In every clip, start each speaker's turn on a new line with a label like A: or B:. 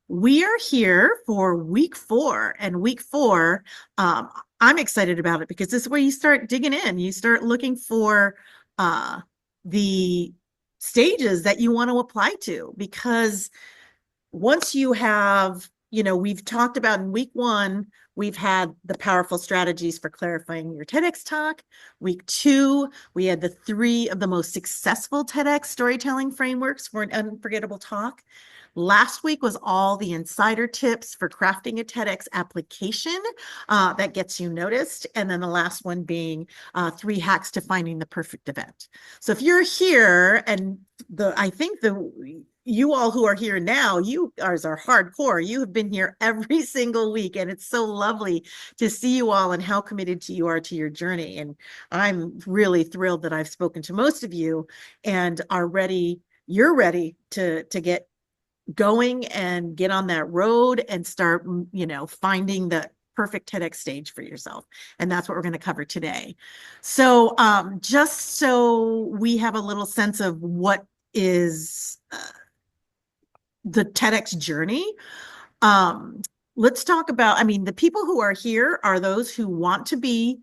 A: We are here for week four, and week four, I'm excited about it because this is where you start digging in. You start looking for uh, the stages that you want to apply to because once you have, we've talked about in week one, we've had the powerful strategies for clarifying your TEDx talk. Week two, we had the three of the most successful TEDx storytelling frameworks for an unforgettable talk. Last week was all the insider tips for crafting a TEDx application that gets you noticed. And then the last one being three hacks to finding the perfect event. So if you're here and I think you all who are here now, you guys are hardcore. You have been here every single week, and it's so lovely to see you all and how committed you are to your journey. And I'm really thrilled that I've spoken to most of you and are ready. You're ready to get going and get on that road and start, finding the perfect TEDx stage for yourself. And that's what we're going to cover today. So just so we have a little sense of what is the TEDx journey, let's talk about, the people who are here are those who want to be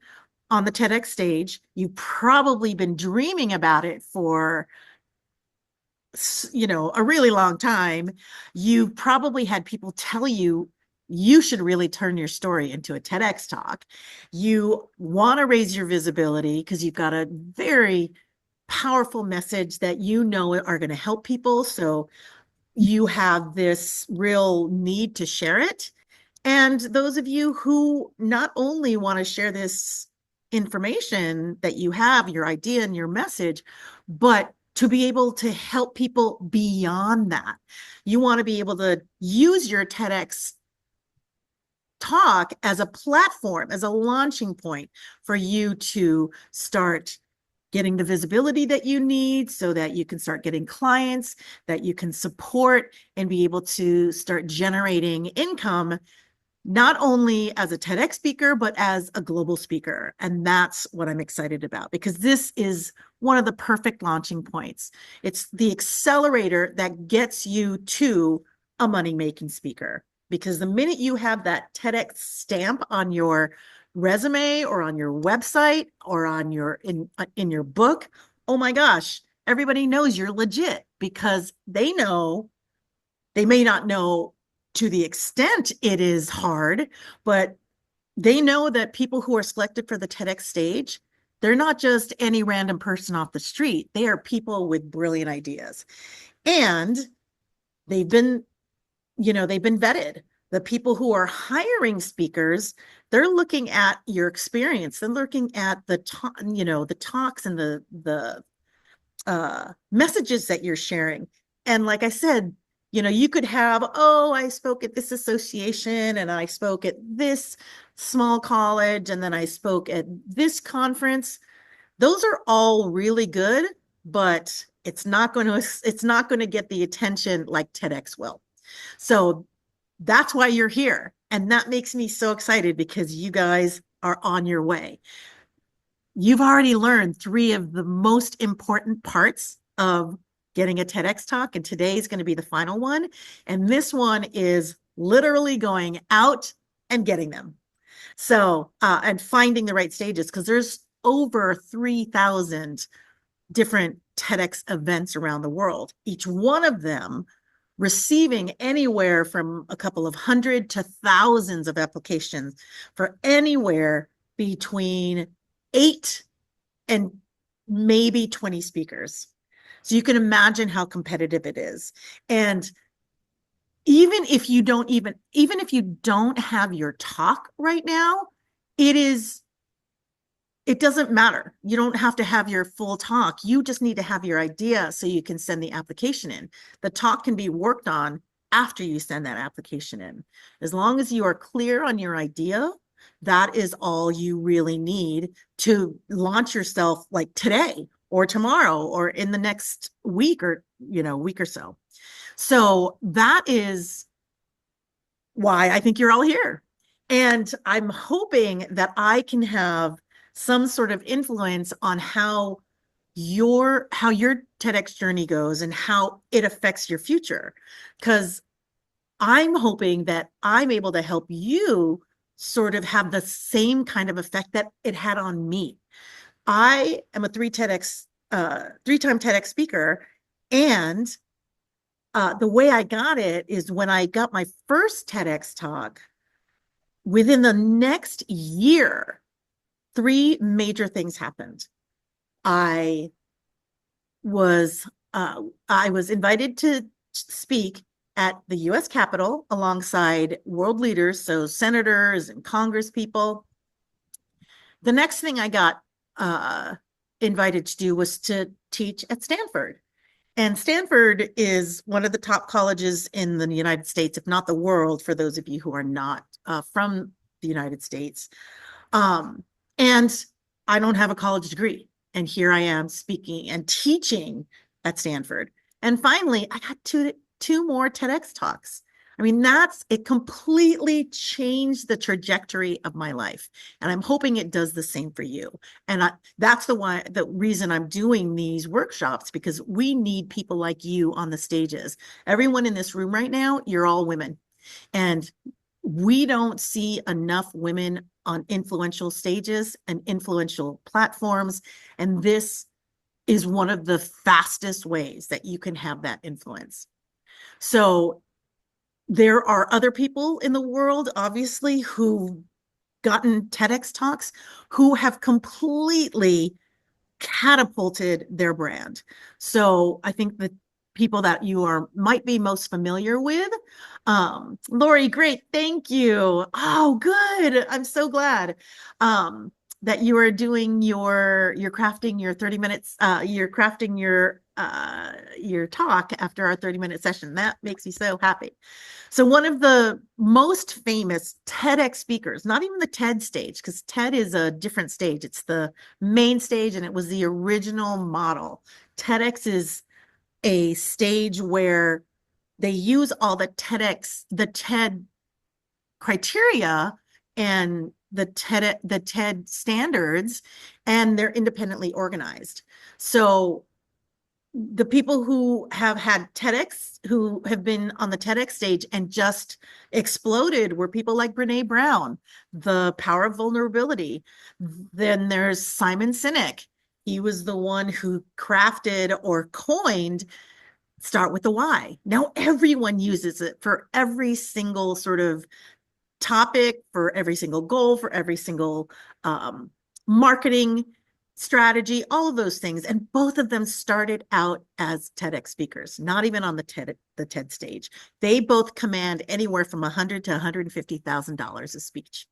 A: on the TEDx stage. You've probably been dreaming about it for a really long time. You probably had people tell you you should really turn your story into a TEDx talk. You want to raise your visibility because you've got a very powerful message that are going to help people. So you have this real need to share it. And those of you who not only want to share this information that you have, your idea and your message, but to be able to help people beyond that. You want to be able to use your TEDx talk as a platform, as a launching point for you to start getting the visibility that you need so that you can start getting clients that you can support and be able to start generating income, not only as a TEDx speaker, but as a global speaker. And that's what I'm excited about because this is one of the perfect launching points. It's the accelerator that gets you to a money-making speaker. Because the minute you have that TEDx stamp on your resume or on your website or on in your book, oh my gosh, everybody knows you're legit because they may not know to the extent it is hard, but they know that people who are selected for the TEDx stage, they're not just any random person off the street. They are people with brilliant ideas. And they've been, they've been vetted. The people who are hiring speakers, they're looking at your experience. They're looking at the talks and the messages that you're sharing. And like I said, you could have, oh, I spoke at this association and I spoke at this small college and then I spoke at this conference. Those are all really good, but it's not going to get the attention like TEDx will. So that's why you're here. And that makes me so excited because you guys are on your way. You've already learned three of the most important parts of getting a TEDx talk, and today is going to be the final one. And this one is literally going out and getting them. So, and finding the right stages, because there's over 3,000 different TEDx events around the world, each one of them receiving anywhere from a couple of hundred to thousands of applications for anywhere between 8 and maybe 20 speakers. So you can imagine how competitive it is. And even if you don't have your talk right now, it doesn't matter. You don't have to have your full talk. You just need to have your idea so you can send the application in. The talk can be worked on after you send that application in. As long as you are clear on your idea, that is all you really need to launch yourself like today or tomorrow or in the next week or, week or so. So that is why I think you're all here. And I'm hoping that I can have some sort of influence on how your TEDx journey goes and how it affects your future. Because I'm hoping that I'm able to help you sort of have the same kind of effect that it had on me. I am a three-time TEDx speaker, and the way I got it is when I got my first TEDx talk, within the next year, three major things happened. I was I was invited to speak at the US Capitol alongside world leaders, so senators and Congress people. The next thing I got invited to do was to teach at Stanford. And Stanford is one of the top colleges in the United States, if not the world, for those of you who are not from the United States. And I don't have a college degree. And here I am speaking and teaching at Stanford. And finally, I got two more TEDx talks. I mean, it completely changed the trajectory of my life. And I'm hoping it does the same for you. And that's the reason I'm doing these workshops, because we need people like you on the stages. Everyone in this room right now, you're all women. And we don't see enough women on influential stages and influential platforms. And this is one of the fastest ways that you can have that influence. So there are other people in the world, obviously, who've gotten TEDx talks who have completely catapulted their brand. So I think the people that you might be most familiar with. Lori, great, thank you. Oh, good. I'm so glad that you are doing you're crafting your 30 minutes, you're crafting your talk after our 30-minute session. That makes me so happy. So one of the most famous TEDx speakers, not even the TED stage, because TED is a different stage. It's the main stage, and it was the original model. TEDx is a stage where they use all the TED criteria and the TED standards, and they're independently organized. So the people who have had TEDx, who have been on the TEDx stage and just exploded, were people like Brene Brown, The Power of Vulnerability. Then there's Simon Sinek. He was the one who crafted or coined Start with the Why. Now everyone uses it for every single sort of topic, for every single goal, for every single marketing strategy, all of those things. And both of them started out as TEDx speakers, not even on the TED stage. They both command anywhere from $100,000 to $150,000 a speech.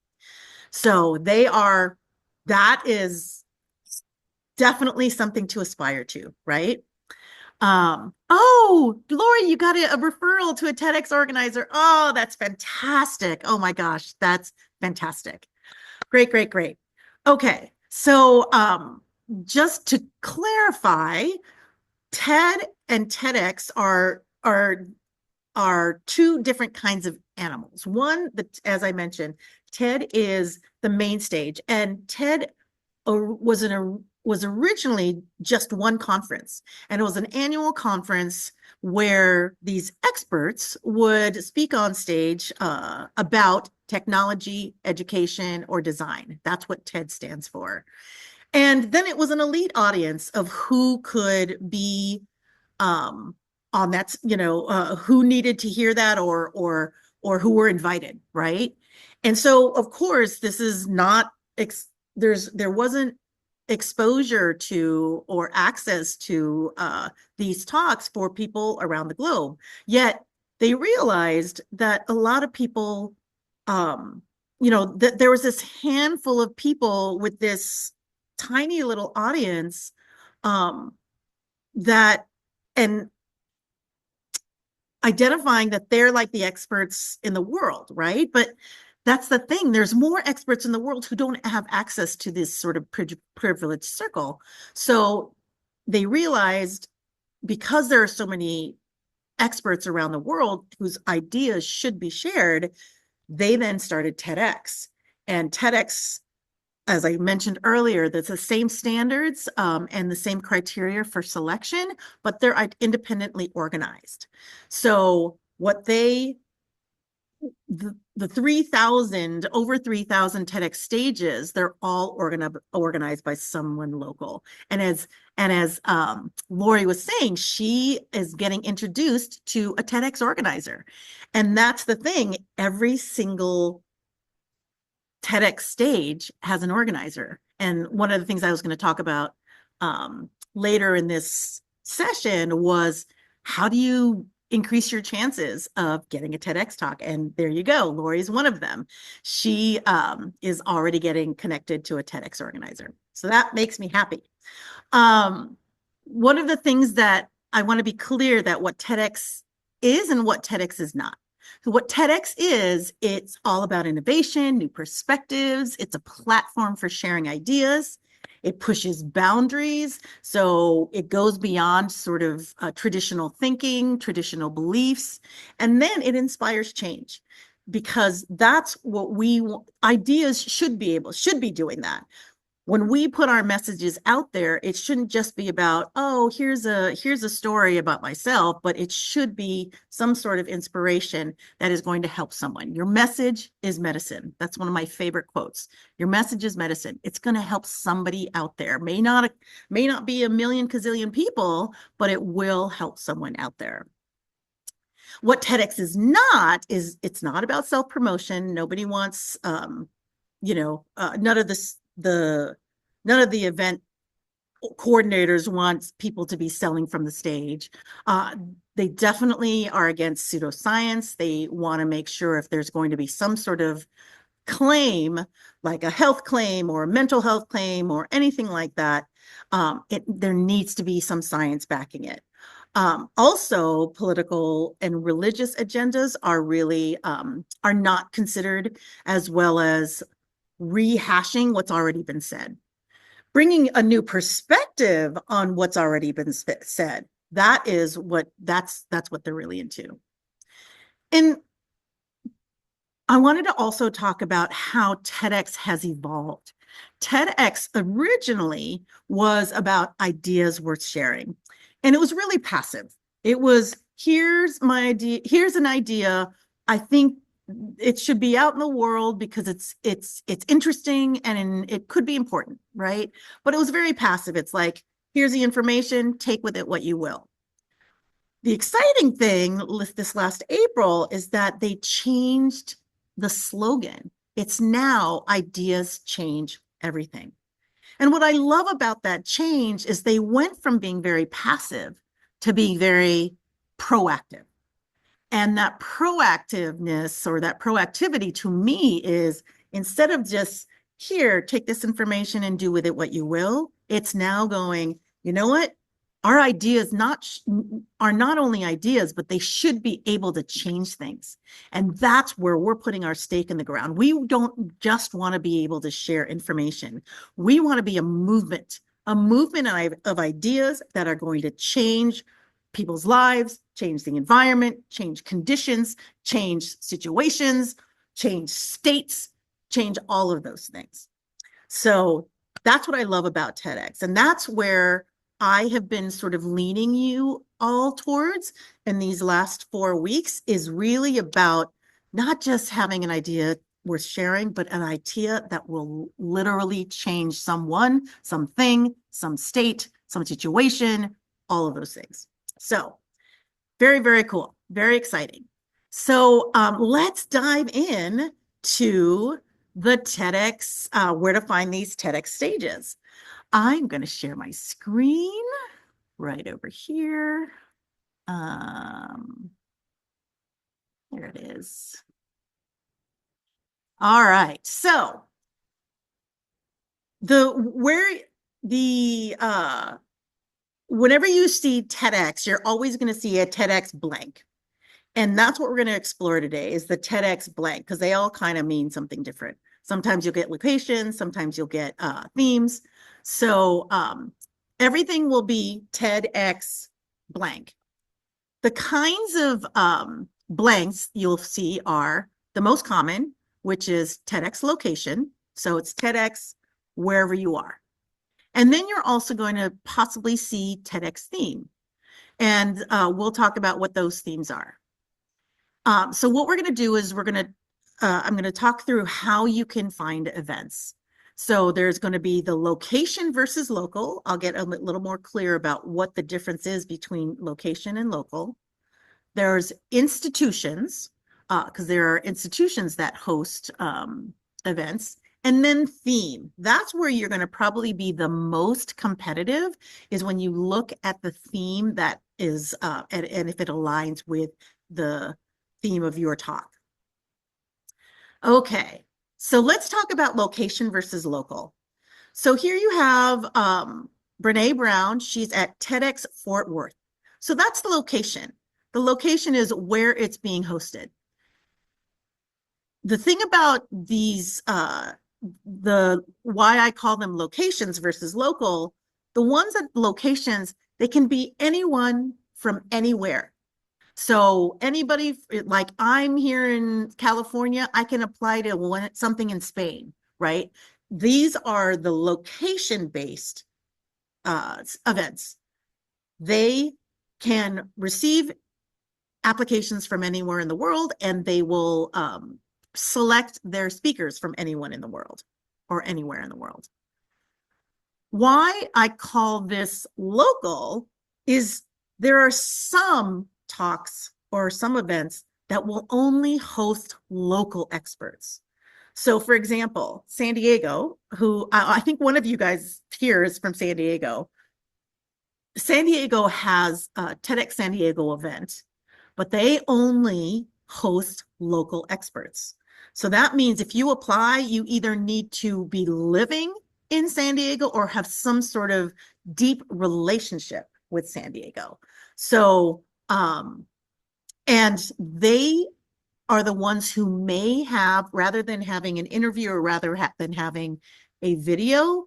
A: So that is definitely something to aspire to, right? Oh, Lori, you got a referral to a TEDx organizer. Oh, that's fantastic. Oh my gosh, that's fantastic. Great, great, great. Okay, so just to clarify, TED and TEDx are two different kinds of animals. One, as I mentioned, TED is the main stage, and TED was originally just one conference, and it was an annual conference where these experts would speak on stage about technology, education, or design. That's what TED stands for. And then it was an elite audience of who could be on that, who needed to hear that, or who were invited, right? And so, of course, this is not there wasn't exposure to or access to these talks for people around the globe. Yet they realized that a lot of people, that there was this handful of people with this tiny little audience that, and identifying that they're like the experts in the world, right? But that's the thing. There's more experts in the world who don't have access to this sort of privileged circle. So they realized, because there are so many experts around the world whose ideas should be shared, they then started TEDx. And TEDx, as I mentioned earlier, that's the same standards and the same criteria for selection, but they're independently organized. So what they the 3,000, over 3,000 TEDx stages, they're all organized by someone local. And as Lori was saying, she is getting introduced to a TEDx organizer. And that's the thing. Every single TEDx stage has an organizer. And one of the things I was going to talk about later in this session was, how do you increase your chances of getting a TEDx talk? And there you go. Lori's one of them. She is already getting connected to a TEDx organizer. So that makes me happy. One of the things that I want to be clear that what TEDx is and what TEDx is not. So what TEDx is, it's all about innovation, new perspectives. It's a platform for sharing ideas. It pushes boundaries. So it goes beyond sort of traditional thinking, traditional beliefs, and then it inspires change, because that's what ideas should be doing that. When we put our messages out there, it shouldn't just be about, oh, here's a story about myself, but it should be some sort of inspiration that is going to help someone. Your message is medicine. That's one of my favorite quotes. Your message is medicine. It's going to help somebody out there. May not be a million gazillion people, but it will help someone out there. What TEDx is not is, it's not about self-promotion. Nobody wants, none of the event coordinators want people to be selling from the stage. They definitely are against pseudoscience. They want to make sure if there's going to be some sort of claim, like a health claim or a mental health claim or anything like that, there needs to be some science backing it. Also, political and religious agendas are really are not considered, as well as rehashing what's already been said. Bringing a new perspective on what's already been said. That's what they're really into. And I wanted to also talk about how TEDx has evolved. TEDx originally was about ideas worth sharing, and it was really passive. It was, here's my idea, here's an idea. I think it should be out in the world because it's interesting and it could be important, right? But it was very passive. It's like, here's the information, take with it what you will. The exciting thing this last April is that they changed the slogan. It's now ideas change everything. And what I love about that change is they went from being very passive to being very proactive. And that proactiveness, or that proactivity, to me is, instead of just, here, take this information and do with it what you will, it's now going, you know what? Our ideas are not only ideas, but they should be able to change things. And that's where we're putting our stake in the ground. We don't just want to be able to share information. We want to be a movement of ideas that are going to change people's lives, change the environment, change conditions, change situations, change states, change all of those things. So that's what I love about TEDx. And that's where I have been sort of leaning you all towards in these last 4 weeks, is really about not just having an idea worth sharing, but an idea that will literally change someone, something, some state, some situation, all of those things. So very, very cool. Very exciting. So let's dive in to the TEDx, where to find these TEDx stages. I'm going to share my screen right over here. There it is. All right. So whenever you see TEDx, you're always going to see a TEDx blank. And that's what we're going to explore today, is the TEDx blank, because they all kind of mean something different. Sometimes you'll get locations, sometimes you'll get themes. So everything will be TEDx blank. The kinds of blanks you'll see are the most common, which is TEDx location. So it's TEDx wherever you are. And then you're also going to possibly see TEDx theme. And we'll talk about what those themes are. So what we're going to do is I'm going to talk through how you can find events. So there's going to be the location versus local. I'll get a little more clear about what the difference is between location and local. There's institutions, because there are institutions that host events. And then theme. That's where you're going to probably be the most competitive, is when you look at the theme that is, and if it aligns with the theme of your talk. Okay, so let's talk about location versus local. So here you have Brene Brown. She's at TEDx Fort Worth. So that's the location. The location is where it's being hosted. The thing about these, why I call them locations versus local, the ones at locations, they can be anyone from anywhere. So anybody, like I'm here in California, I can apply to something in Spain, right? These are the location-based events. They can receive applications from anywhere in the world, and they will select their speakers from anyone in the world or anywhere in the world. Why I call this local is there are some talks or some events that will only host local experts. So for example, San Diego, who I think one of you guys here is from San Diego. San Diego has a TEDx San Diego event, but they only host local experts. So that means if you apply, you either need to be living in San Diego or have some sort of deep relationship with San Diego. So, and they are the ones who may have, rather than having an interview or rather than having a video,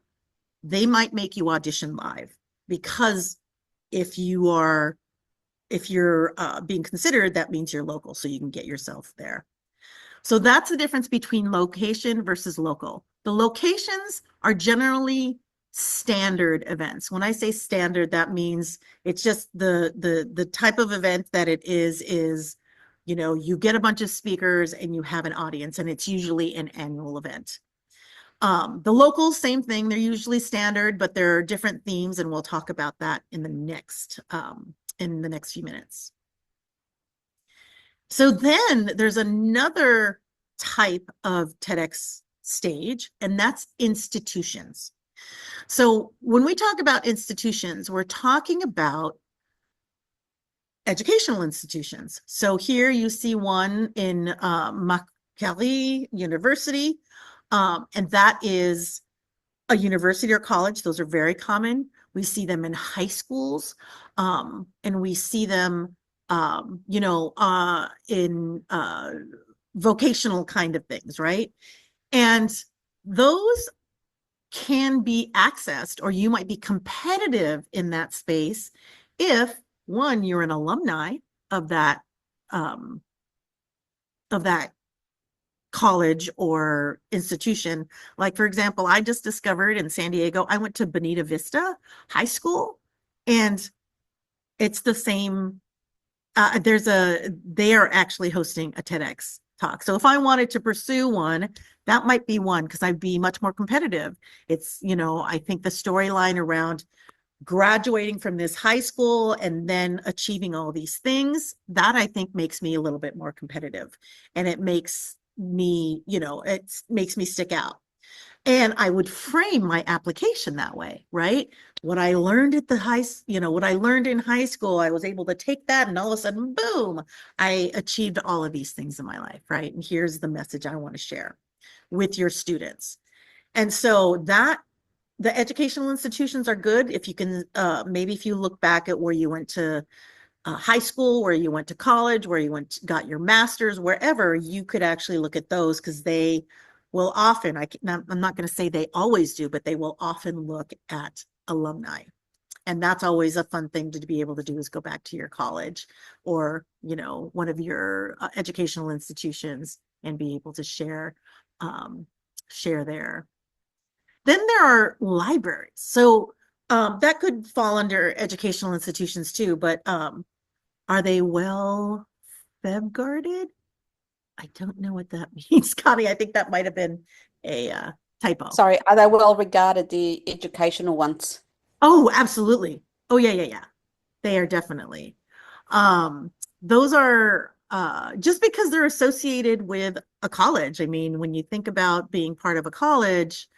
A: they might make you audition live, because if you're being considered, that means you're local, so you can get yourself there. So that's the difference between location versus local. The locations are generally standard events. When I say standard, that means it's just the type of event that it is, you get a bunch of speakers and you have an audience, and it's usually an annual event. The locals, same thing. They're usually standard, but there are different themes, and we'll talk about that in the next few minutes. So then there's another type of TEDx stage, and that's institutions. So when we talk about institutions, we're talking about educational institutions. So here you see one in Macquarie University, and that is a university or college. Those are very common. We see them in high schools, and we see them in vocational kind of things, right? And those can be accessed, or you might be competitive in that space if, one, you're an alumni of that college or institution. Like, for example, I just discovered in San Diego, I went to Bonita Vista High School, and it's the same. They are actually hosting a TEDx talk. So if I wanted to pursue one, that might be one, because I'd be much more competitive. It's, I think the storyline around graduating from this high school and then achieving all these things, that I think makes me a little bit more competitive. And it makes me, it makes me stick out. And I would frame my application that way, right? What I learned at what I learned in high school, I was able to take that, and all of a sudden, boom, I achieved all of these things in my life, right? And here's the message I want to share with your students. And so the educational institutions are good if you can, maybe if you look back at where you went to high school, where you went to college, where you got your master's, wherever, you could actually look at those, because they will often, I'm not going to say they always do, but they will often look at alumni. And that's always a fun thing to be able to do, is go back to your college or, one of your educational institutions, and be able to share there. Then there are libraries. So that could fall under educational institutions too, but are they well FEB-guarded. I don't know what that means, Connie. I think that might have been a typo.
B: Sorry, are they well regarded, the educational ones?
A: Oh, absolutely. Oh, yeah, yeah, yeah. They are definitely. Those are just because they're associated with a college. I mean, when you think about being part of a college,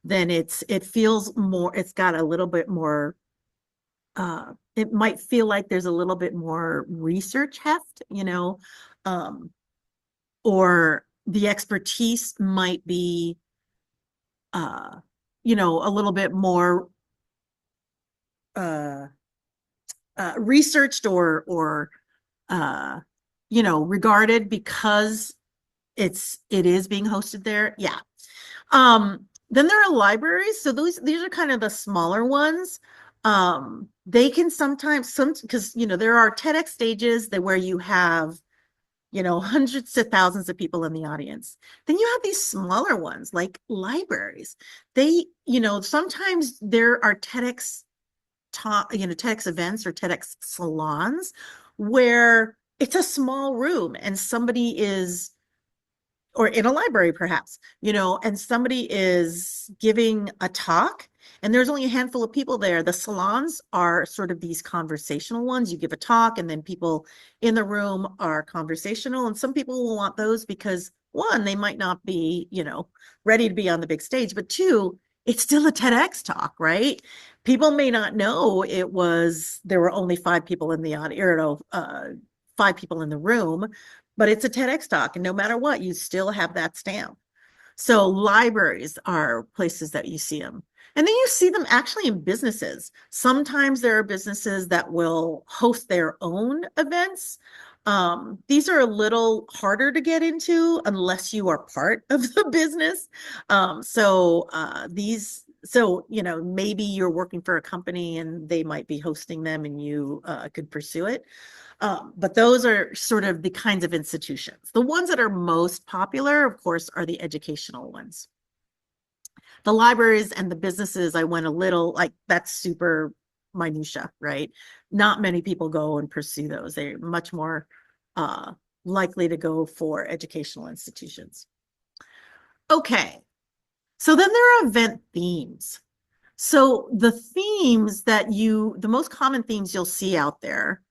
A: then it feels more, it's got a little bit more it might feel like there's a little bit more research heft, um, or the expertise might be uh, a little bit more uh researched or uh regarded because it is being hosted there. Yeah. Then there are libraries. So these are kind of the smaller ones. They can sometimes because there are TEDx stages that where you have hundreds to thousands of people in the audience. Then you have these smaller ones like libraries. They, sometimes there are TEDx events or TEDx salons where it's a small room and somebody is, or in a library perhaps, and somebody is giving a talk and there's only a handful of people there. The salons are sort of these conversational ones. You give a talk and then people in the room are conversational. And some people will want those because one, they might not be, ready to be on the big stage, but two, it's still a TEDx talk, right? People may not know there were only five people in the audience, or five people in the room, but it's a TEDx talk. And no matter what, you still have that stamp. So libraries are places that you see them. And then you see them actually in businesses. Sometimes there are businesses that will host their own events. These are a little harder to get into unless you are part of the business. Maybe you're working for a company and they might be hosting them and you could pursue it. But those are sort of the kinds of institutions. The ones that are most popular, of course, are the educational ones. The libraries and the businesses, I went a little like that's super minutia, right? Not many people go and pursue those. They're much more likely to go for educational institutions. Okay, so then there are event themes. So the most common themes you'll see out there,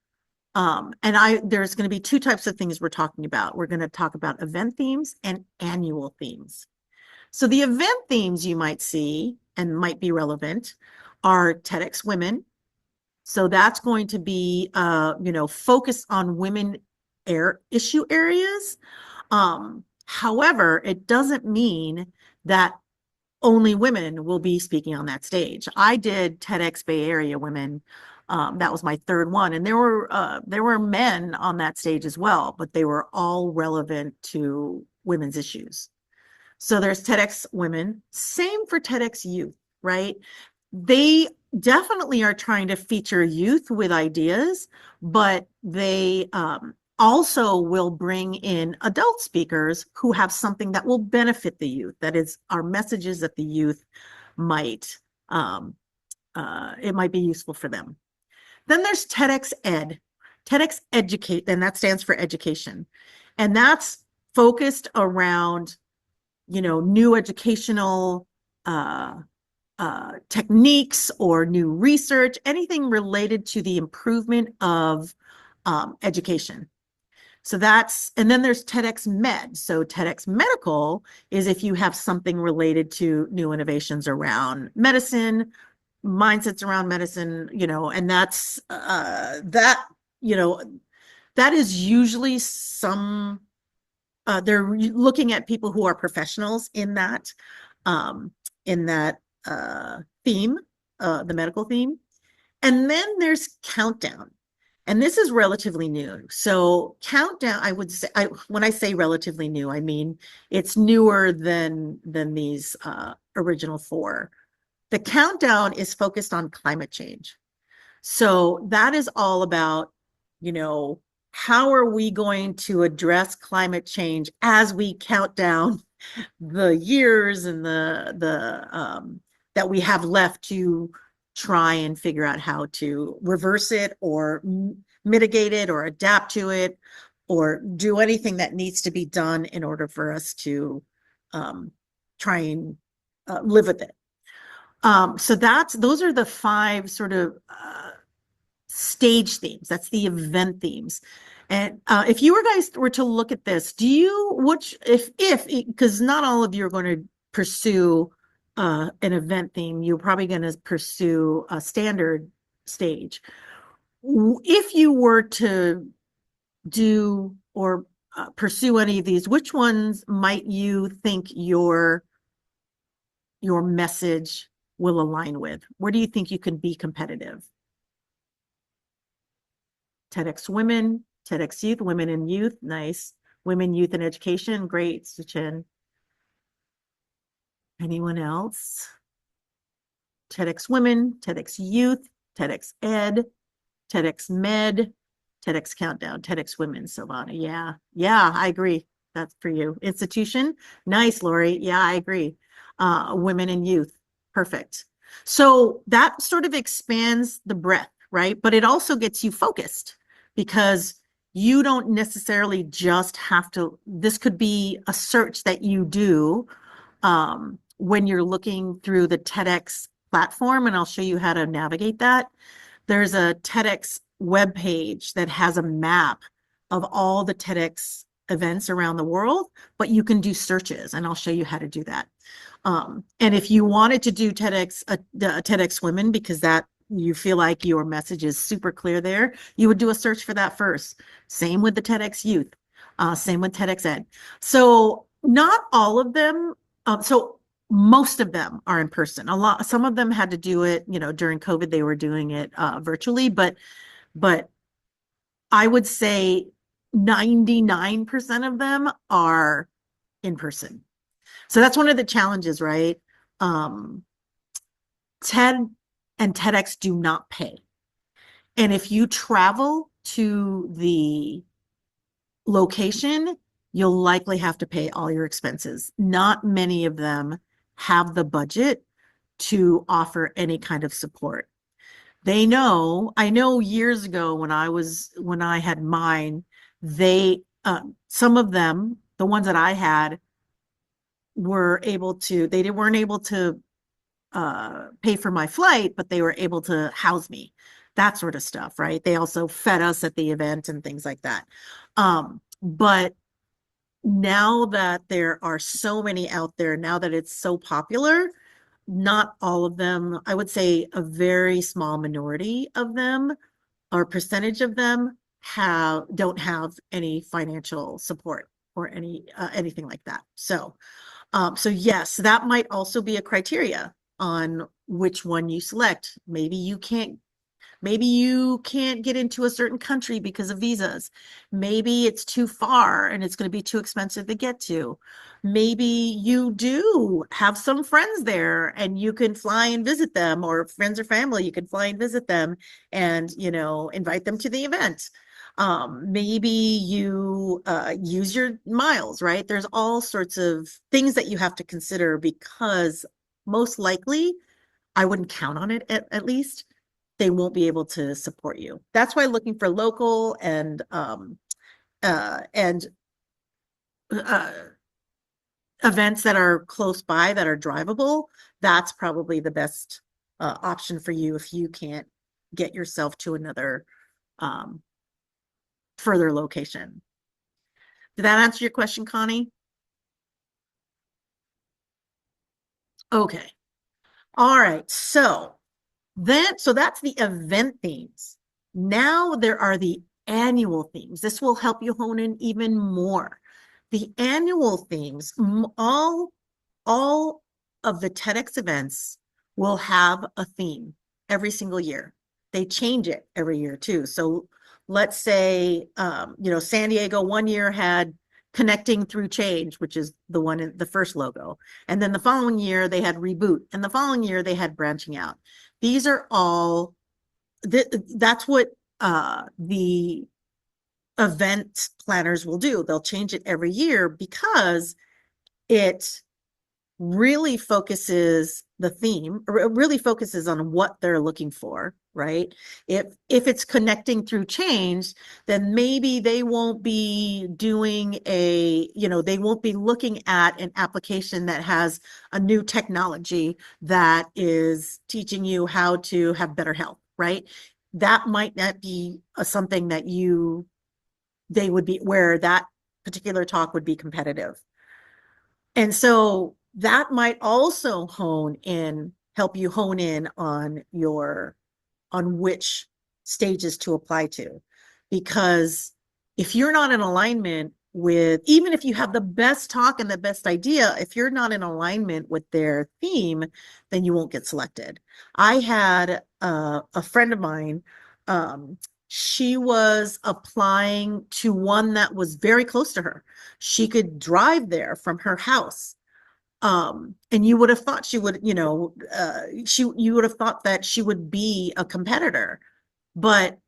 A: there's going to be two types of things we're talking about. We're going to talk about event themes and annual themes. So the event themes you might see and might be relevant are TEDx Women. So that's going to be, focused on women issue areas. However, it doesn't mean that only women will be speaking on that stage. I did TEDx Bay Area Women. That was my third one, and there were men on that stage as well, but they were all relevant to women's issues. So there's TEDx Women, same for TEDx Youth, right? They definitely are trying to feature youth with ideas, but they also will bring in adult speakers who have something that will benefit the youth. That is, our messages that the youth might, it might be useful for them. Then there's TEDx Ed, TEDx Educate, and that stands for education. And that's focused around, new educational techniques or new research, anything related to the improvement of education. And then there's TEDx Med. So TEDx Medical is if you have something related to new innovations around medicine, mindsets around medicine, and that is usually they're looking at people who are professionals in that theme, the medical theme. And then there's Countdown. And this is relatively new. So Countdown, I would say, when I say relatively new, I mean it's newer than these original four. The Countdown is focused on climate change. So that is all about, how are we going to address climate change as we count down the years and the that we have left to try and figure out how to reverse it or mitigate it or adapt to it or do anything that needs to be done in order for us to try and live with it. So those are the 5 sort of stage themes. That's the event themes. And if you guys were to look at this, because not all of you are going to pursue an event theme, you're probably going to pursue a standard stage. If you were to do or pursue any of these, which ones might you think your message will align with? Where do you think you can be competitive? TEDx Women, TEDx Youth, Women in Youth, nice. Women, Youth, and Education, great, Suchin. Anyone else? TEDx Women, TEDx Youth, TEDx Ed, TEDx Med, TEDx Countdown, TEDx Women, Silvana. Yeah, I agree. That's for you. Institution, nice, Lori. Yeah, I agree. Women and Youth, perfect. So that sort of expands the breadth, right? But it also gets you focused, because you don't necessarily just have to, this could be a search that you do when you're looking through the TEDx platform, and I'll show you how to navigate that. There's a TEDx webpage that has a map of all the TEDx events around the world, but you can do searches, and I'll show you how to do that. And if you wanted to do TEDx, TEDx Women, because that you feel like your message is super clear there, you would do a search for that first. Same with the TEDx Youth, same with TEDx Ed. So not all of them, so most of them are in person. Some of them had to do it, during COVID, they were doing it virtually, but I would say 99% of them are in person. So that's one of the challenges, right? TED and TEDx do not pay. And if you travel to the location, you'll likely have to pay all your expenses. Not many of them have the budget to offer any kind of support. I know years ago when I had mine, some of them, the ones that I had, they weren't able to pay for my flight, but they were able to house me, that sort of stuff, right? They also fed us at the event and things like that. But now that there are so many out there, now that it's so popular, not all of them, I would say a very small minority of them, or percentage of them, don't have any financial support or anything like that. So yes, that might also be a criteria on which one you select. Maybe you can't get into a certain country because of visas. Maybe it's too far and it's going to be too expensive to get to. Maybe you do have some friends there and you can fly and visit them, or friends or family, you can fly and visit them and, invite them to the event. Maybe you use your miles, right? There's all sorts of things that you have to consider, because most likely, I wouldn't count on it at least, they won't be able to support you. That's why looking for local and events that are close by, that are drivable, that's probably the best option for you if you can't get yourself to another further location. Did that answer your question, Connie? Okay. All right. So that's the event themes. Now there are the annual themes. This will help you hone in even more. The annual themes, all of the TEDx events will have a theme every single year. They change it every year too. So let's say, San Diego one year had Connecting Through Change, which is the first logo. And then the following year they had Reboot. And the following year they had Branching Out. These are all, that's what the event planners will do. They'll change it every year because it really focuses the theme, or it really focuses on what they're looking for, right? If it's connecting through change, then maybe they won't be doing they won't be looking at an application that has a new technology that is teaching you how to have better health, right? That might not be something that they would be where that particular talk would be competitive. And so that might also help you hone in on which stages to apply to. Because if you're not in alignment with, even if you have the best talk and the best idea, if you're not in alignment with their theme, then you won't get selected. I had a friend of mine, she was applying to one that was very close to her. She could drive there from her house. And you would have thought she would, you would have thought that she would be a competitor, but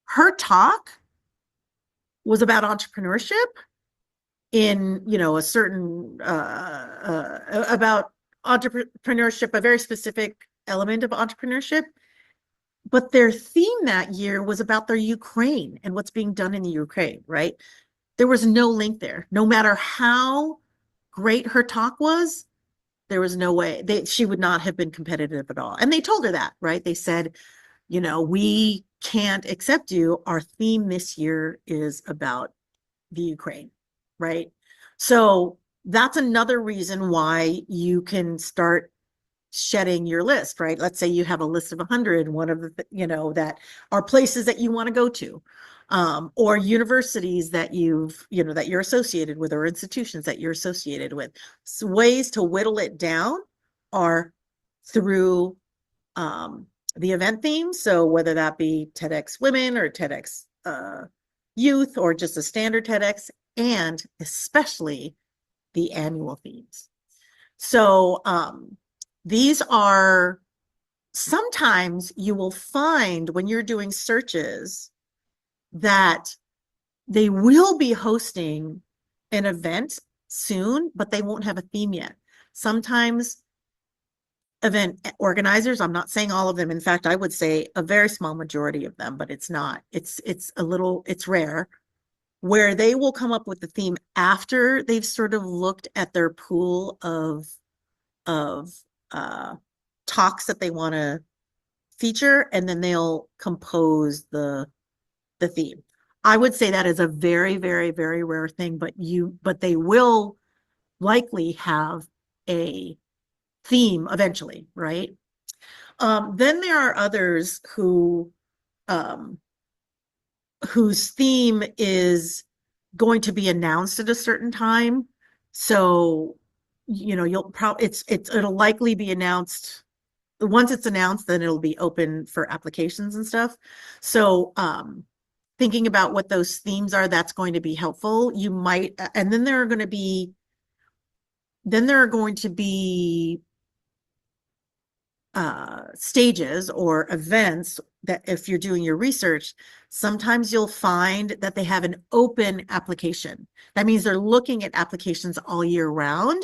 A: her talk was about entrepreneurship in, a certain, about entrepreneurship, a very specific element of entrepreneurship. But their theme that year was about their Ukraine and what's being done in the Ukraine, right? There was no link there. No matter how great her talk was, there was no way she would not have been competitive at all. And they told her that, right? They said, we can't accept you. Our theme this year is about the Ukraine, right? So that's another reason why you can start shedding your list, right? Let's say you have a list of 100, one of the, that are places that you want to go to, or universities that that you're associated with, or institutions that you're associated with. So ways to whittle it down are through the event theme. So whether that be TEDx Women or TEDx Youth, or just a standard TEDx, and especially the annual themes. So these are, sometimes you will find when you're doing searches that they will be hosting an event soon, but they won't have a theme yet. Sometimes event organizers, I'm not saying all of them. In fact, I would say a very small majority of them, but it's not. It's rare, where they will come up with the theme after they've sort of looked at their pool of talks that they want to feature, and then they'll compose the theme. I would say that is a very, very, very rare thing, but they will likely have a theme eventually, right? Then there are others whose theme is going to be announced at a certain time. So, you'll probably, it'll likely be announced. Once it's announced, then it'll be open for applications and stuff. So, thinking about what those themes are, that's going to be helpful. You might, and then there are going to be stages or events that, if you're doing your research, sometimes you'll find that they have an open application. That means they're looking at applications all year round,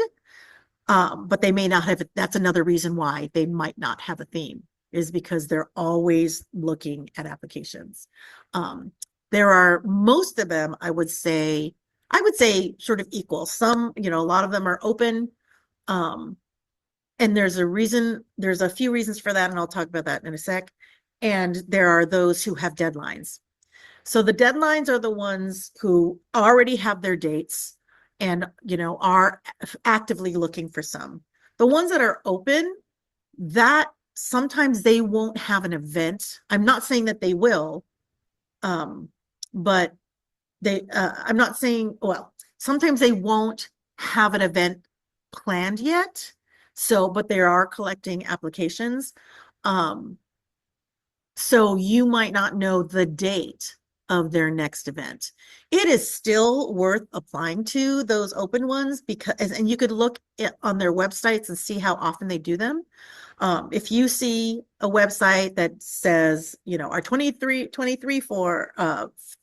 A: but they may not have. That's another reason why they might not have a theme, is because they're always looking at applications. There are, most of them, I would say sort of equal. Some, a lot of them are open. And there's a few reasons for that, and I'll talk about that in a sec. And there are those who have deadlines. So the deadlines are the ones who already have their dates and, are actively looking for some. The ones that are open, that sometimes they won't have an event. I'm not saying that they will, but I'm not saying, well, sometimes they won't have an event planned yet. So, but they are collecting applications. So you might not know the date of their next event. It is still worth applying to those open ones, and you could look on their websites and see how often they do them. If you see a website that says, our 2023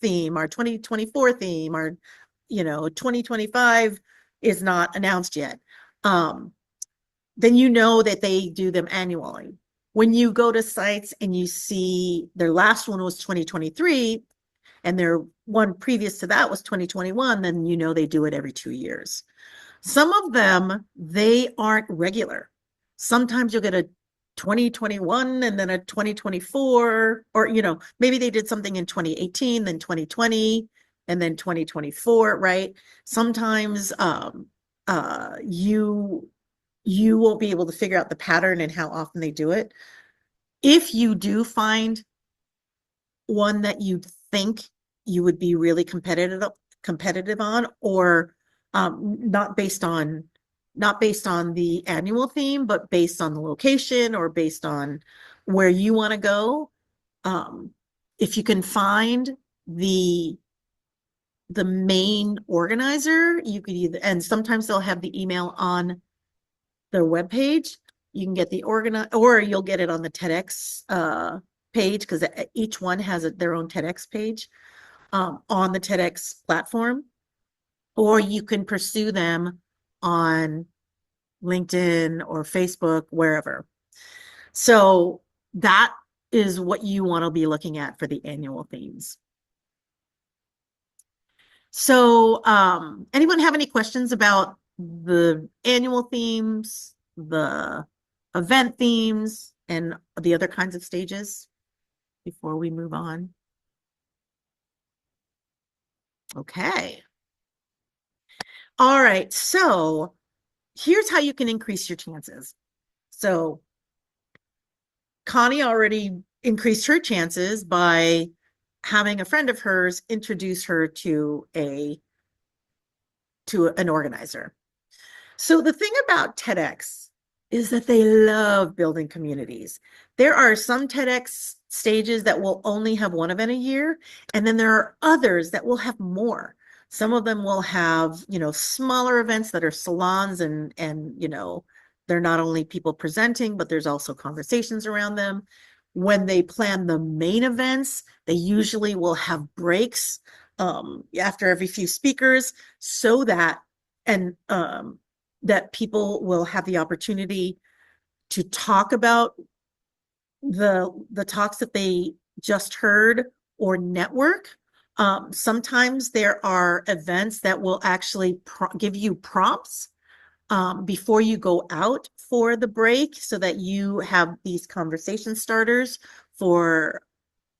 A: theme, our 2024 theme, our, 2025 is not announced yet. then you know that they do them annually. When you go to sites and you see their last one was 2023 and their one previous to that was 2021, then you know they do it every 2 years. Some of them, they aren't regular. Sometimes you'll get a 2021 and then a 2024, or, you know, maybe they did something in 2018, then 2020, and then 2024, right? Sometimes you won't be able to figure out the pattern and how often they do it. If you do find one that you think you would be really competitive on, or not based on the annual theme, but based on the location or based on where you want to go. If you can find the main organizer, you could either, and sometimes they'll have the email on their webpage. You can get the or you'll get it on the TEDx page, because each one has their own TEDx page on the TEDx platform, or you can pursue them on LinkedIn or Facebook, wherever. So that is what you want to be looking at for the annual themes. So anyone have any questions about the annual themes, the event themes, and the other kinds of stages before we move on? Okay. All right. So here's how you can increase your chances. So Connie already increased her chances by having a friend of hers introduce her to an organizer. So the thing about TEDx is that they love building communities. There are some TEDx stages that will only have one event a year, and then there are others that will have more. Some of them will have, you know, smaller events that are salons, and you know, they're not only people presenting, but there's also conversations around them. When they plan the main events, they usually will have breaks after every few speakers, so that that people will have the opportunity to talk about the talks that they just heard, or network. Sometimes there are events that will actually give you prompts before you go out for the break, so that you have these conversation starters for,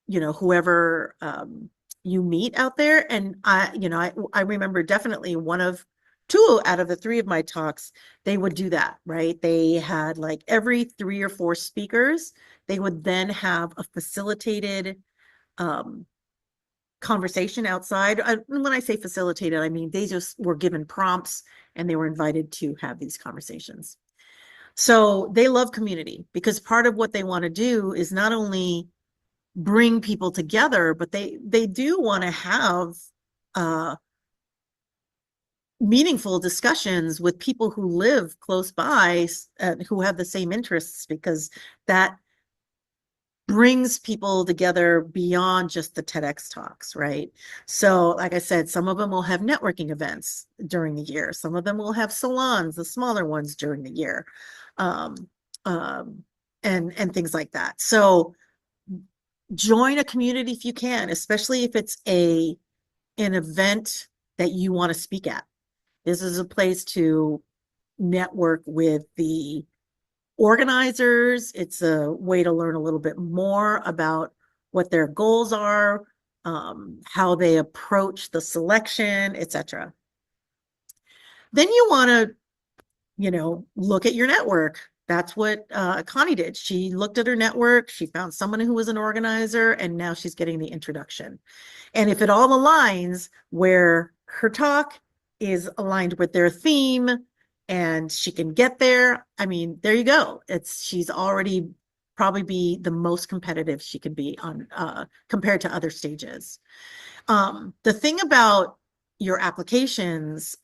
A: you know, whoever you meet out there. And I remember definitely two out of the three of my talks, they would do that, right? They had, like, every 3 or 4 speakers, they would then have a facilitated conversation outside. When I say facilitated, I mean they just were given prompts and they were invited to have these conversations. So they love community, because part of what they want to do is not only bring people together, but they do want to have meaningful discussions with people who live close by, who have the same interests, because that brings people together beyond just the TEDx talks, right? So, like I said, some of them will have networking events during the year. Some of them will have salons, the smaller ones, during the year, and things like that. So join a community if you can, especially if it's an event that you want to speak at. This is a place to network with the organizers. It's a way to learn a little bit more about what their goals are, how they approach the selection, etc. Then you want to, you know, look at your network. That's what Connie did. She looked at her network, she found someone who was an organizer, and now she's getting the introduction. And if it all aligns, where her talk is aligned with their theme and she can get there, I mean, there you go. She's already probably be the most competitive she can be on compared to other stages. The thing about your applications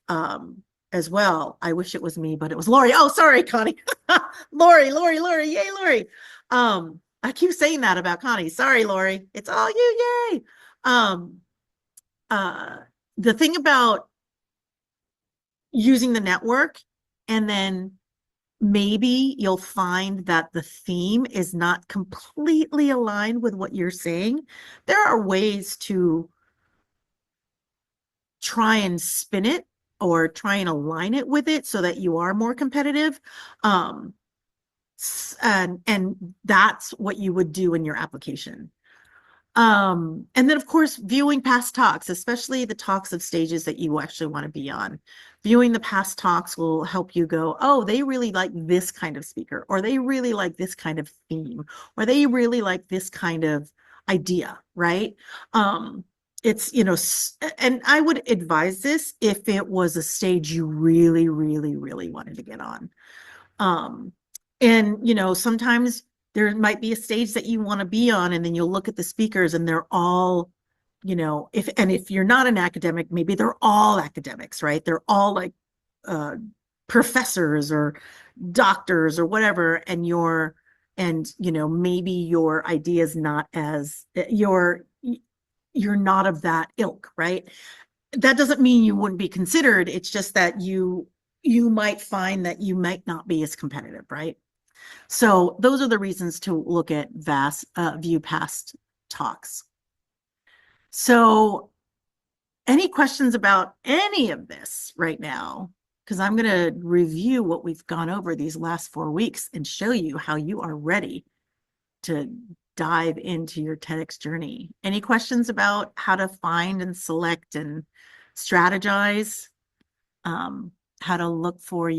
A: as well, I wish it was me, but it was Lori. Oh, sorry, Connie. Lori, yay, Lori. I keep saying that about Connie. Sorry, Lori. It's all you, yay. The thing about using the network and then maybe you'll find that the theme is not completely aligned with what you're saying. There are ways to try and spin it or try and align it with it so that you are more competitive. Um, and that's what you would do in your application. And then of course, viewing past talks, especially the talks of stages that you actually want to be on. Viewing the past talks will help you go, oh, they really like this kind of speaker, or they really like this kind of theme, or they really like this kind of idea, right? It's, and I would advise this if it was a stage you really, really, really wanted to get on. Um, and sometimes there might be a stage that you want to be on, and then you'll look at the speakers and they're all, if you're not an academic, maybe they're all academics, right? They're all like professors or doctors or whatever, and maybe your idea is not as you're not of that ilk, right? That doesn't mean you wouldn't be considered. It's just that you might find that you might not be as competitive, right? So those are the reasons to look at view past talks. So any questions about any of this right now? Because I'm going to review what we've gone over these last 4 weeks and show you how you are ready to dive into your TEDx journey. Any questions about how to find and select and strategize? How to look for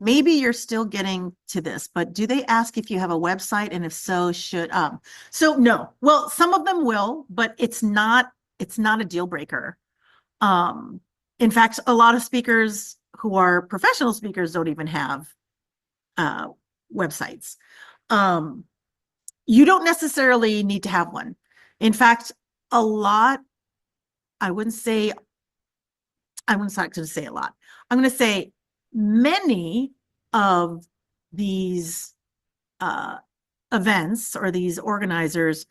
A: maybe you're still getting to this, but do they ask if you have a website? And if so, so no. Well, some of them will, but it's not a deal breaker. In fact, a lot of speakers who are professional speakers don't even have websites. You don't necessarily need to have one. In fact, a lot, I'm not going to say a lot. I'm going to say many of these events or these organizers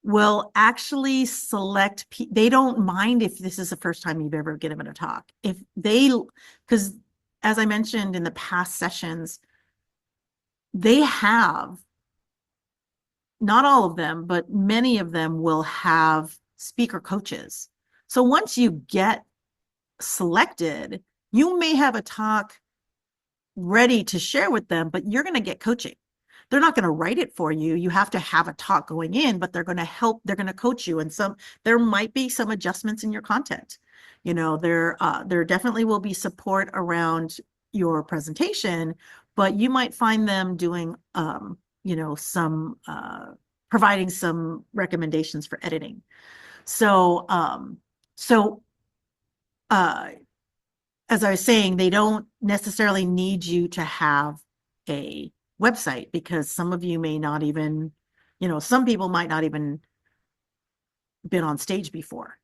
A: will actually select, they don't mind if this is the first time you've ever given a talk. Because as I mentioned in the past sessions, they have, not all of them, but many of them will have speaker coaches. So once you get selected, you may have a talk ready to share with them, but you're going to get coaching. They're not going to write it for you. You have to have a talk going in, but they're going to help. They're going to coach you. And there might be some adjustments in your content. There definitely will be support around your presentation, but you might find them doing, some providing some recommendations for editing. So as I was saying, they don't necessarily need you to have a website, because some of you may not even, some people might not even been on stage before.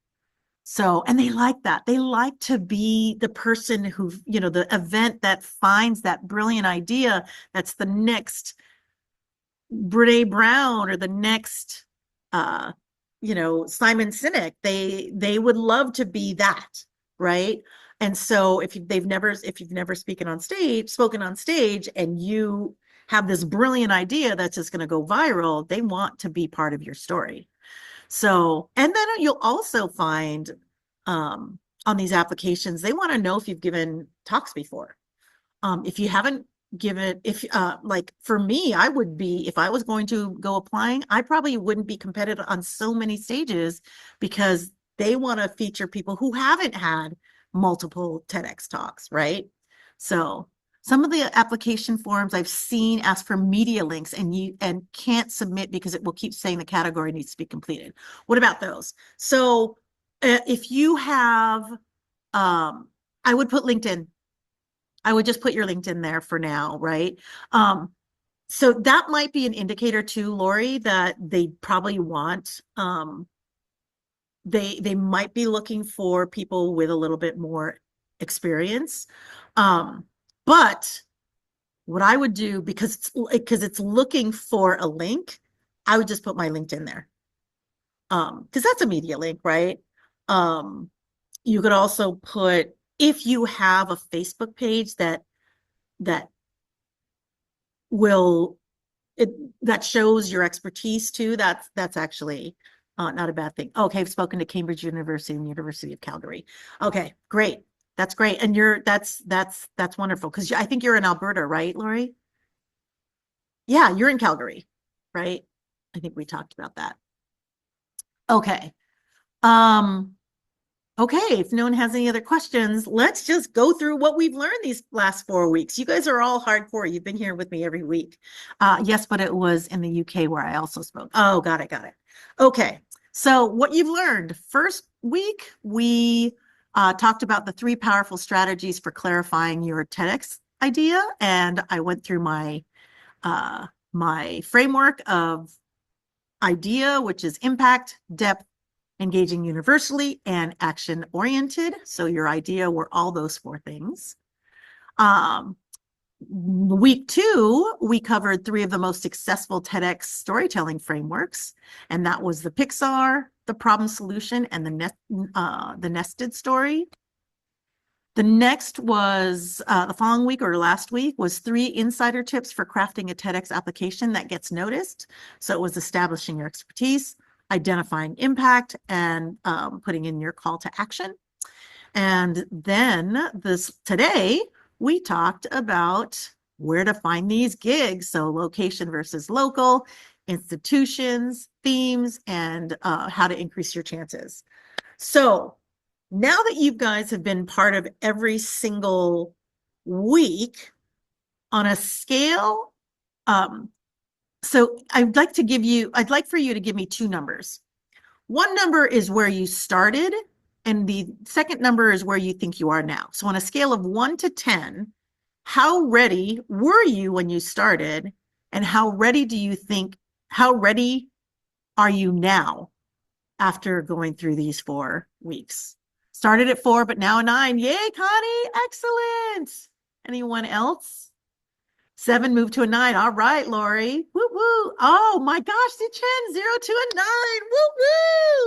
A: So, and they like that. They like to be the person who, the event that finds that brilliant idea that's the next Brene Brown or the next, Simon Sinek. They would love to be that, right? And so if you've never spoken on stage and you have this brilliant idea that's just going to go viral, they want to be part of your story. So, and then you'll also find on these applications, they want to know if you've given talks before. If you haven't given, like for me, I would be, if I was going to go applying, I probably wouldn't be competitive on so many stages, because they want to feature people who haven't had multiple TEDx talks, right? So some of the application forms I've seen ask for media links and can't submit because it will keep saying the category needs to be completed. What about those? So if you have, I would put LinkedIn. I would just put your LinkedIn there for now, right? So that might be an indicator too, Lori, that they probably want, they might be looking for people with a little bit more experience. But what I would do, because it's looking for a link, I would just put my LinkedIn there. Because that's a media link, right? You could also put, if you have a Facebook page that will that shows your expertise too. That's actually not a bad thing. Okay, I've spoken to Cambridge University and University of Calgary. Okay, great. That's great. And that's wonderful because I think you're in Alberta, right, Lori? Yeah, you're in Calgary, right? I think we talked about that. Okay. Um, okay, if no one has any other questions, let's just go through what we've learned these last 4 weeks. You guys are all hardcore. You've been here with me every week. Yes, but it was in the UK where I also spoke. Oh, got it, got it. Okay, so what you've learned. First week, we talked about the 3 powerful strategies for clarifying your TEDx idea, and I went through my framework of idea, which is impact, depth, engaging universally, and action oriented. So your idea were all those 4 things. Week 2, we covered 3 of the most successful TEDx storytelling frameworks, and that was the Pixar, the problem solution, and the nested story. The next was the following week or last week was 3 insider tips for crafting a TEDx application that gets noticed. So it was establishing your expertise, identifying impact, and putting in your call to action. And then today we talked about where to find these gigs. So location versus local, institutions, themes, and how to increase your chances. So now that you guys have been part of every single week on a scale, so I'd like for you to give me 2 numbers. One number is where you started, and the second number is where you think you are now. So on a scale of 1 to 10, how ready were you when you started, and how ready are you now after going through these 4 weeks? Started at 4, but now a 9. Yay, Connie. Excellent. Anyone else? 7 moved to a 9. All right, Lori. Woo woo. Oh my gosh, Chen, 0 to a 9. Woo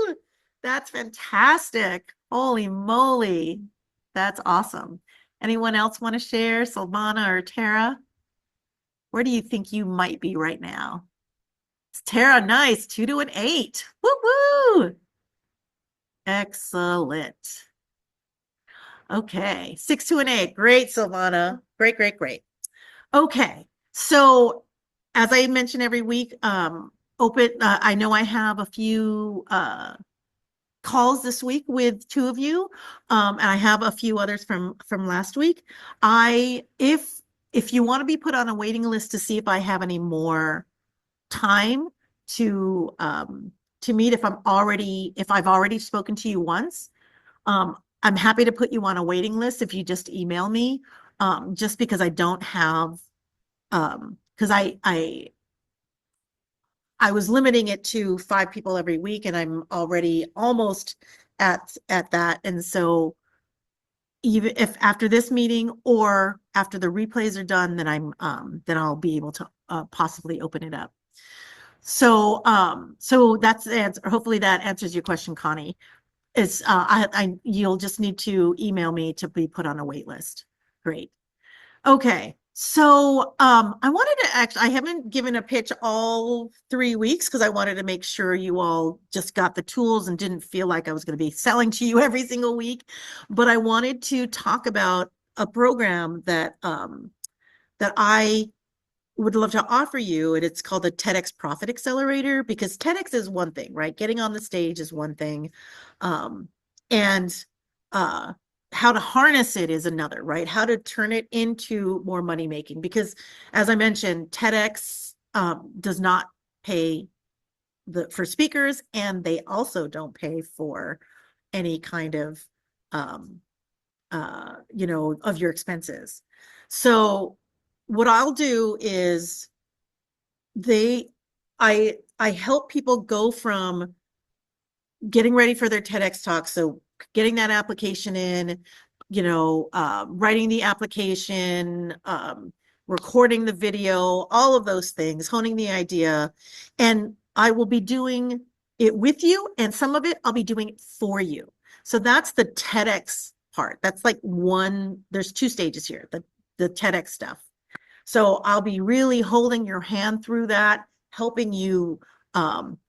A: woo. That's fantastic. Holy moly. That's awesome. Anyone else want to share? Silvana or Tara? Where do you think you might be right now? It's Tara, nice. 2 to an 8. Woo woo. Excellent. Okay, 6 to an 8. Great, Silvana. Great, great, great. Okay, so as I mention every week, I know I have a few calls this week with 2 of you, and I have a few others from last week. If you want to be put on a waiting list to see if I have any more time to meet, if I've already spoken to you once, I'm happy to put you on a waiting list if you just email me, just because I don't have, because I was limiting it to 5 people every week, and I'm already almost at that. And so even if after this meeting or after the replays are done, then I'll be able to possibly open it up. So that's the answer. Hopefully that answers your question, Connie. You'll just need to email me to be put on a wait list. Great. Okay. So I haven't given a pitch all 3 weeks because I wanted to make sure you all just got the tools and didn't feel like I was going to be selling to you every single week. But I wanted to talk about a program that I would love to offer you, and it's called the TEDx Profit Accelerator, because TEDx is one thing, right? Getting on the stage is one thing. And how to harness it is another, right? How to turn it into more money making, because as I mentioned, TEDx does not pay for speakers, and they also don't pay for any kind of of your expenses. So what I'll do is I help people go from getting ready for their TEDx talk. So getting that application in, writing the application, recording the video, all of those things, honing the idea. And I will be doing it with you, and some of it I'll be doing it for you. So that's the TEDx part. That's like there's 2 stages here, the TEDx stuff. So I'll be really holding your hand through that, helping you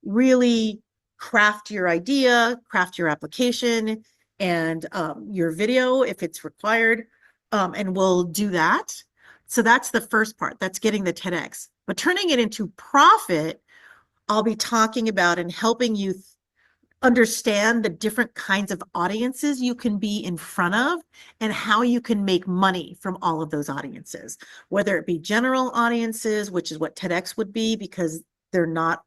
A: really craft your idea, craft your application, and your video if it's required. And we'll do that. So that's the first part. That's getting the TEDx. But turning it into profit, I'll be talking about and helping you understand the different kinds of audiences you can be in front of and how you can make money from all of those audiences, whether it be general audiences, which is what TEDx would be because they're not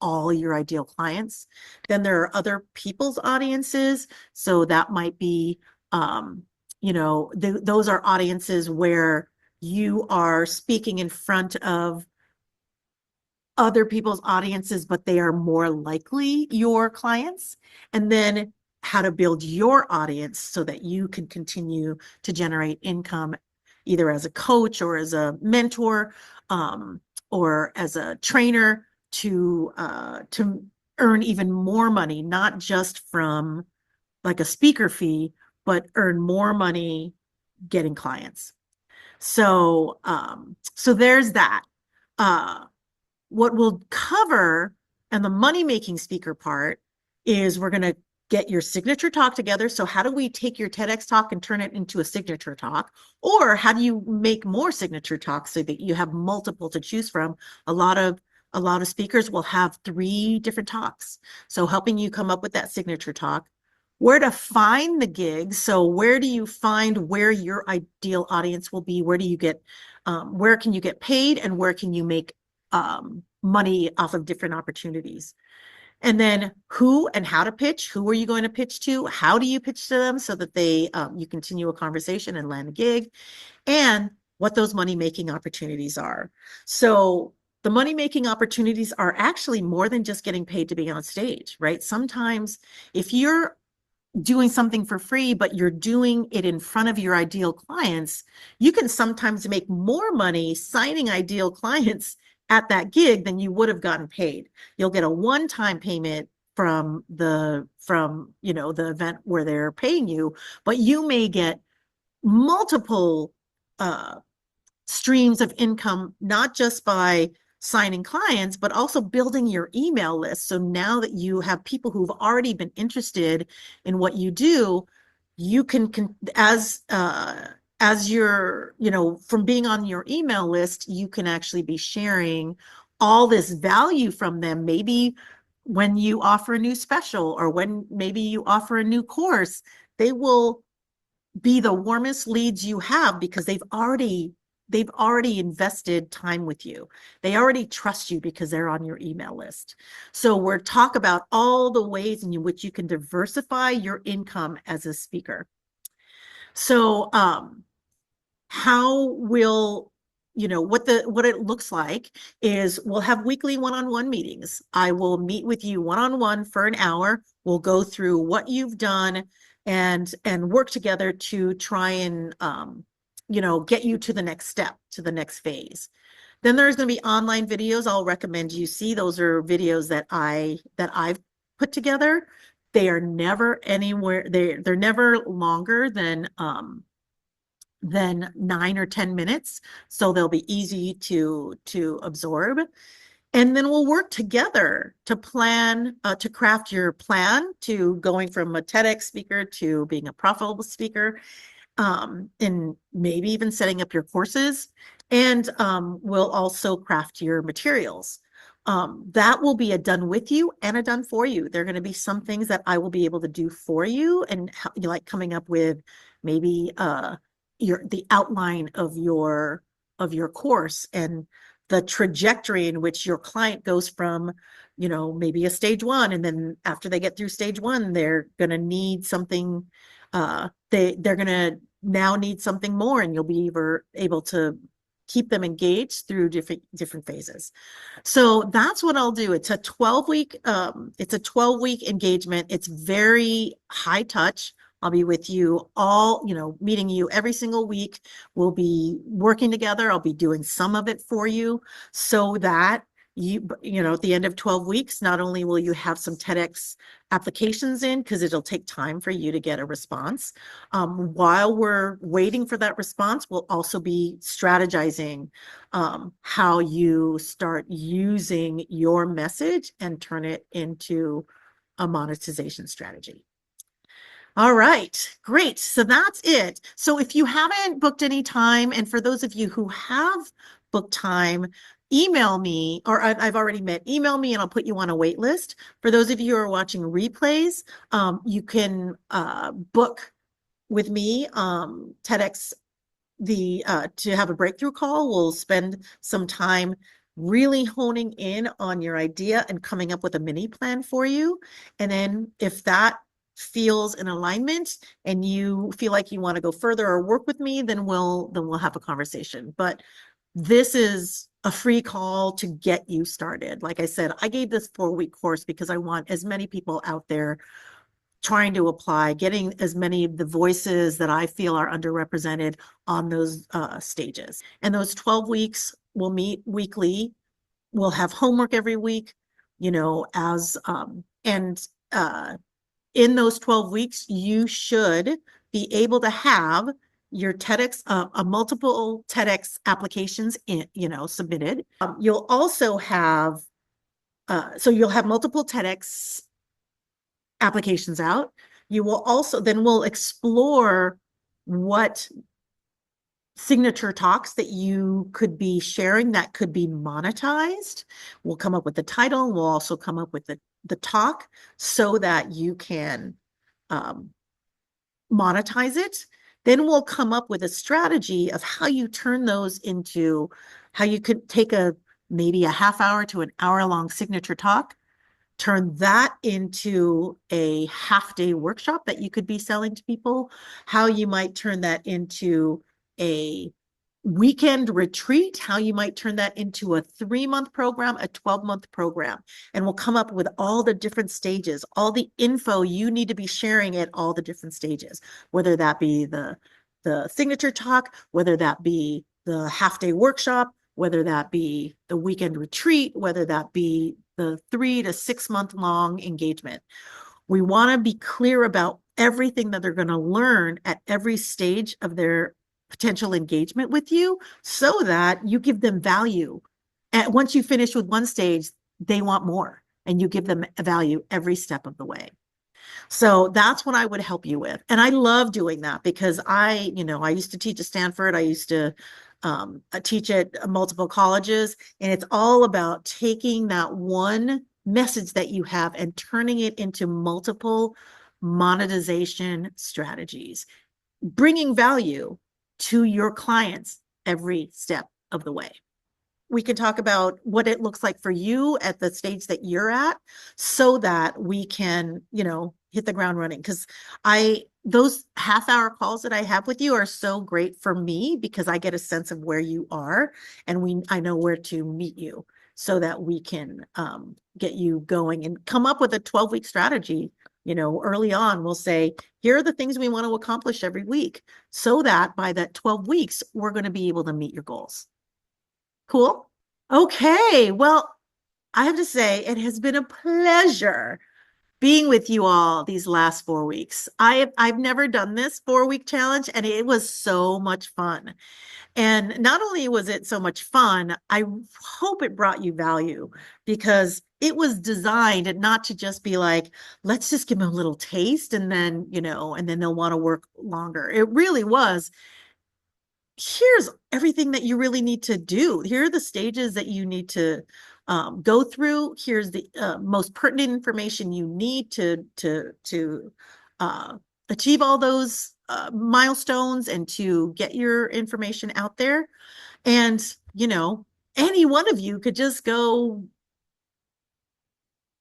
A: all your ideal clients. Then there are other people's audiences. So that might be, those are audiences where you are speaking in front of other people's audiences, but they are more likely your clients. And then how to build your audience so that you can continue to generate income either as a coach or as a mentor or as a trainer to earn even more money, not just from like a speaker fee, but earn more money getting clients. So there's that. What we'll cover and the money-making speaker part is we're going to get your signature talk together. So how do we take your TEDx talk and turn it into a signature talk? Or how do you make more signature talks so that you have multiple to choose from? A lot of speakers will have 3 different talks. So helping you come up with that signature talk, where to find the gigs. So where do you find where your ideal audience will be? Where do you get, where can you get paid and where can you make money off of different opportunities? And then who and how to pitch. Who are you going to pitch to? How do you pitch to them so that they you continue a conversation and land a gig? And what those money-making opportunities are. So the money-making opportunities are actually more than just getting paid to be on stage, right? Sometimes if you're doing something for free, but you're doing it in front of your ideal clients, you can sometimes make more money signing ideal clients at that gig than you would have gotten paid. You'll get a one-time payment from the event where they're paying you, but you may get multiple streams of income, not just by signing clients, but also building your email list. So now that you have people who've already been interested in what you do, you can as you're, from being on your email list, you can actually be sharing all this value from them. Maybe when you offer a new special or when maybe you offer a new course, they will be the warmest leads you have because they've already invested time with you. They already trust you because they're on your email list. So we're talk about all the ways in which you can diversify your income as a speaker. So how will what it looks like is we'll have weekly one-on-one meetings. I will meet with you one-on-one for an hour. We'll go through what you've done and work together to try and get you to the next step, to the next phase. Then there's going to be online videos I'll recommend you see. Those are videos that I've put together. They are never anywhere, they're never longer than 9 or 10 minutes. So they'll be easy to absorb. And then we'll work together to plan, to craft your plan to going from a TEDx speaker to being a profitable speaker, and maybe even setting up your courses. And we'll also craft your materials. That will be a done with you and a done for you. There are going to be some things that I will be able to do for you and like coming up with maybe the outline of your course and the trajectory in which your client goes from, maybe a stage 1. And then after they get through stage 1, they're going to need something. They're going to now need something more, and you'll be able to keep them engaged through different phases. So that's what I'll do. It's a 12-week, engagement. It's very high touch. I'll be with you all, meeting you every single week. We'll be working together. I'll be doing some of it for you so that, at the end of 12 weeks, not only will you have some TEDx applications in, because it'll take time for you to get a response. While we're waiting for that response, we'll also be strategizing how you start using your message and turn it into a monetization strategy. All right, great. So that's it. So if you haven't booked any time, and for those of you who have booked time, email me, or I've already met, email me and I'll put you on a wait list. For those of you who are watching replays, you can book with me TEDx to have a breakthrough call. We'll spend some time really honing in on your idea and coming up with a mini plan for you. And then if that feels in alignment and you feel like you want to go further or work with me, then we'll have a conversation. But this is a free call to get you started. Like I said, I gave this 4-week course because I want as many people out there trying to apply, getting as many of the voices that I feel are underrepresented on those stages. And those 12 weeks, we'll meet weekly. We'll have homework every week, in those 12 weeks, you should be able to have your TEDx, multiple TEDx applications submitted. You'll also have, you'll have multiple TEDx applications out. You will also, then we'll explore what signature talks that you could be sharing that could be monetized. We'll come up with the title. We'll also come up with the talk so that you can monetize it. Then we'll come up with a strategy of how you turn those into, how you could take maybe a half hour to an hour long signature talk, turn that into a half-day workshop that you could be selling to people, how you might turn that into a weekend retreat, how you might turn that into a 3-month program, a 12-month program. And we'll come up with all the different stages, all the info you need to be sharing at all the different stages, whether that be the signature talk, whether that be the half-day workshop, whether that be the weekend retreat, whether that be the 3 to 6 month long engagement. We want to be clear about everything that they're going to learn at every stage of their potential engagement with you so that you give them value. And once you finish with one stage, they want more, and you give them value every step of the way. So that's what I would help you with. And I love doing that because I used to teach at Stanford. I used to teach at multiple colleges, and it's all about taking that one message that you have and turning it into multiple monetization strategies, bringing value to your clients every step of the way. We can talk about what it looks like for you at the stage that you're at so that we can, hit the ground running. Because those half-hour calls that I have with you are so great for me because I get a sense of where you are, and I know where to meet you so that we can get you going and come up with a 12-week strategy. Early on, we'll say, here are the things we want to accomplish every week so that by that 12 weeks, we're going to be able to meet your goals. Cool. Okay. Well, I have to say it has been a pleasure being with you all these last 4 weeks. I've never done this 4-week challenge, and it was so much fun. And not only was it so much fun, I hope it brought you value because it was designed not to just be like, let's just give them a little taste and then, and then they'll want to work longer. It really was, here's everything that you really need to do. Here are the stages that you need to go through. Here's the most pertinent information you need to achieve all those milestones and to get your information out there. And, any one of you could just go,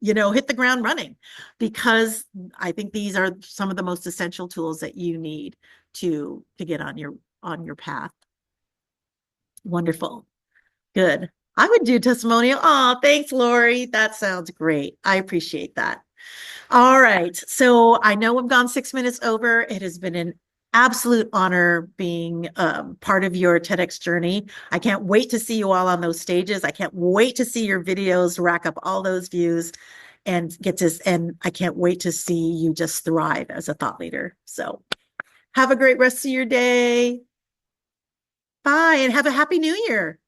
A: hit the ground running, because I think these are some of the most essential tools that you need to get on your path. Wonderful. Good. I would do testimonial. Oh, thanks, Lori. That sounds great. I appreciate that. All right. So I know we've gone 6 minutes over. It has been an absolute honor being part of your TEDx journey. I can't wait to see you all on those stages. I can't wait to see your videos rack up all those views and and I can't wait to see you just thrive as a thought leader. So have a great rest of your day. Bye, and have a happy new year.